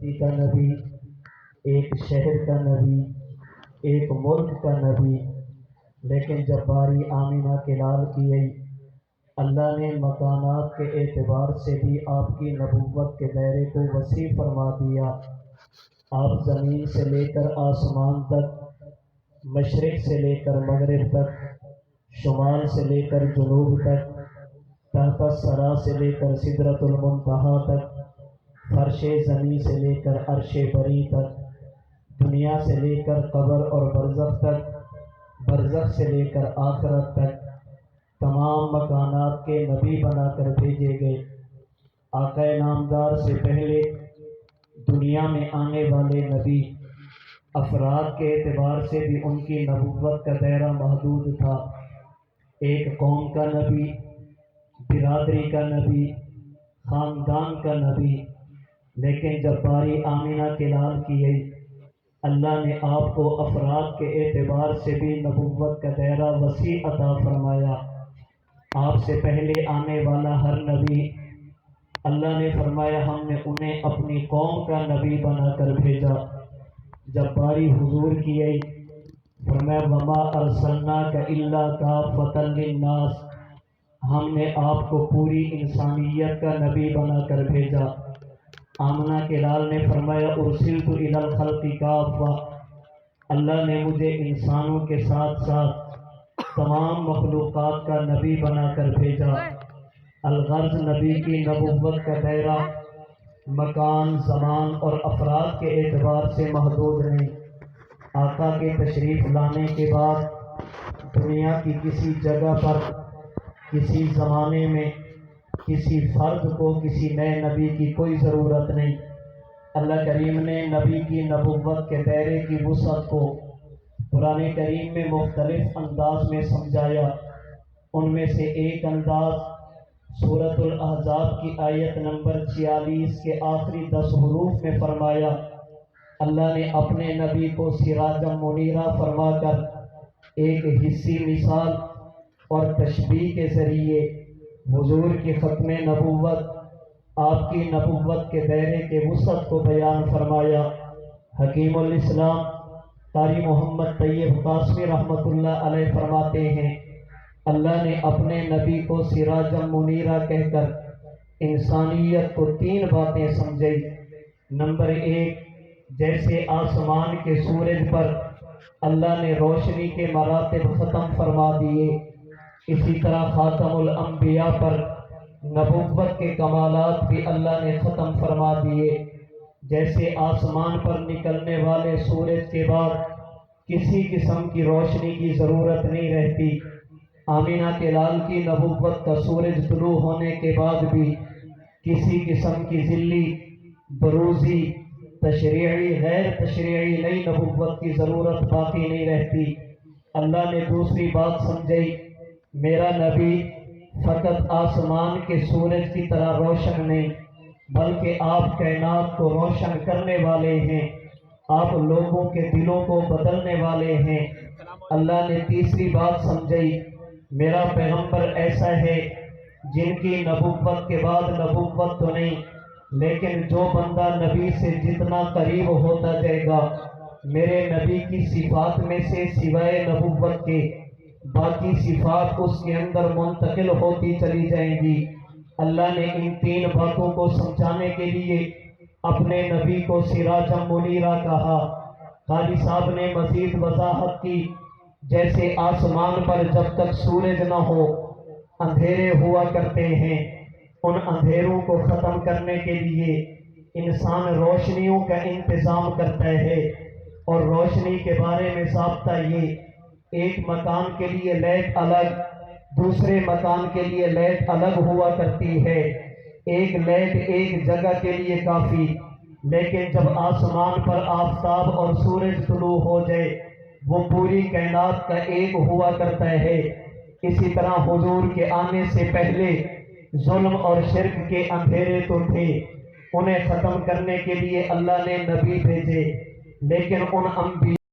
بستی کا نبی، ایک شہر کا نبی، ایک ملک کا نبی، لیکن جب باری آمنہ کے لال کی گئی، اللہ نے مکانات کے اعتبار سے بھی آپ کی نبوت کے دائرے کو وسیع فرما دیا۔ آپ زمین سے لے کر آسمان تک، مشرق سے لے کر مغرب تک، شمال سے لے کر جنوب تک، تحت الثری سے لے کر سدرۃ المنتہا تک، فرش زمین سے لے کر عرش بری تک، دنیا سے لے کر قبر اور برزخ تک، برزخ سے لے کر آخرت تک، تمام مکانات کے نبی بنا کر بھیجے گئے۔ آقا نامدار سے پہلے دنیا میں آنے والے نبی، افراد کے اعتبار سے بھی ان کی نبوت کا دائرہ محدود تھا۔ ایک قوم کا نبی، برادری کا نبی، خاندان کا نبی، لیکن جب باری آمنہ کے لال کی گئی، اللہ نے آپ کو افراد کے اعتبار سے بھی نبوت کا دائرہ وسیع عطا فرمایا۔ آپ سے پہلے آنے والا ہر نبی، اللہ نے فرمایا ہم نے انہیں اپنی قوم کا نبی بنا کر بھیجا۔ جب باری حضور کی گئی، فرمایا وَمَا أَرْسَلْنَاكَ إِلَّا كَافَّةً لِلنَّاسِ، ہم نے آپ کو پوری انسانیت کا نبی بنا کر بھیجا۔ آمنہ کے لال نے فرمایا ارسلت الی الخلق کافہ، اللہ نے مجھے انسانوں کے ساتھ ساتھ تمام مخلوقات کا نبی بنا کر بھیجا۔ الغرض نبی کی نبوت کا دائرہ مکان، زمان اور افراد کے اعتبار سے محدود نہیں۔ آقا کے تشریف لانے کے بعد دنیا کی کسی جگہ پر، کسی زمانے میں کسی فرد کو کسی نئے نبی کی کوئی ضرورت نہیں۔ اللہ کریم نے نبی کی نبوت کے دائرے کی وسعت کو قرآن کریم میں مختلف انداز میں سمجھایا۔ ان میں سے ایک انداز سورۃ الاحزاب کی آیت نمبر 46 کے آخری 10 حروف میں فرمایا، اللہ نے اپنے نبی کو سراجا منیرا فرما کر ایک حصی مثال اور تشبیہ کے ذریعے حضور کی ختم نبوت، آپ کی نبوت کے دائرے کے وسعت کو بیان فرمایا۔ حکیم الاسلام قاری محمد طیب قاسمی رحمۃ اللہ علیہ فرماتے ہیں، اللہ نے اپنے نبی کو سراجا منیرا کہہ کر انسانیت کو 3 باتیں سمجھائی۔ نمبر 1، جیسے آسمان کے سورج پر اللہ نے روشنی کے مراتب ختم فرما دیے، اسی طرح خاتم الانبیاء پر نبوت کے کمالات بھی اللہ نے ختم فرما دیے۔ جیسے آسمان پر نکلنے والے سورج کے بعد کسی قسم کی روشنی کی ضرورت نہیں رہتی، آمنہ کے لال کی نبوت کا سورج طلوع ہونے کے بعد بھی کسی قسم کی ذلی، بروزی، تشریعی، غیر تشریعی نئی نبوت کی ضرورت باقی نہیں رہتی۔ اللہ نے دوسری بات سمجھائی، میرا نبی فقط آسمان کے سورج کی طرح روشن نہیں، بلکہ آپ کائنات کو روشن کرنے والے ہیں، آپ لوگوں کے دلوں کو بدلنے والے ہیں۔ اللہ نے تیسری بات سمجھائی، میرا پیغمبر ایسا ہے جن کی نبوت کے بعد نبوت تو نہیں، لیکن جو بندہ نبی سے جتنا قریب ہوتا جائے گا، میرے نبی کی صفات میں سے سوائے نبوت کے باقی صفات اس کے اندر منتقل ہوتی چلی جائیں گی۔ اللہ نے ان 3 باتوں کو سمجھانے کے لیے اپنے نبی کو سراجا منیرا کہا۔ قاری صاحب نے مزید وضاحت کی، جیسے آسمان پر جب تک سورج نہ ہو اندھیرے ہوا کرتے ہیں، ان اندھیروں کو ختم کرنے کے لیے انسان روشنیوں کا انتظام کرتا ہے، اور روشنی کے بارے میں ضابطہ یہ، ایک مکان کے لیے لائٹ الگ، دوسرے مکان کے لیے لائٹ الگ ہوا کرتی ہے۔ ایک لائٹ ایک جگہ کے لیے کافی، لیکن جب آسمان پر آفتاب اور سورج طلوع ہو جائے وہ پوری کائنات کا ایک ہوا کرتا ہے۔ اسی طرح حضور کے آنے سے پہلے ظلم اور شرک کے اندھیرے تو تھے، انہیں ختم کرنے کے لیے اللہ نے نبی بھیجے، لیکن ان انبیاء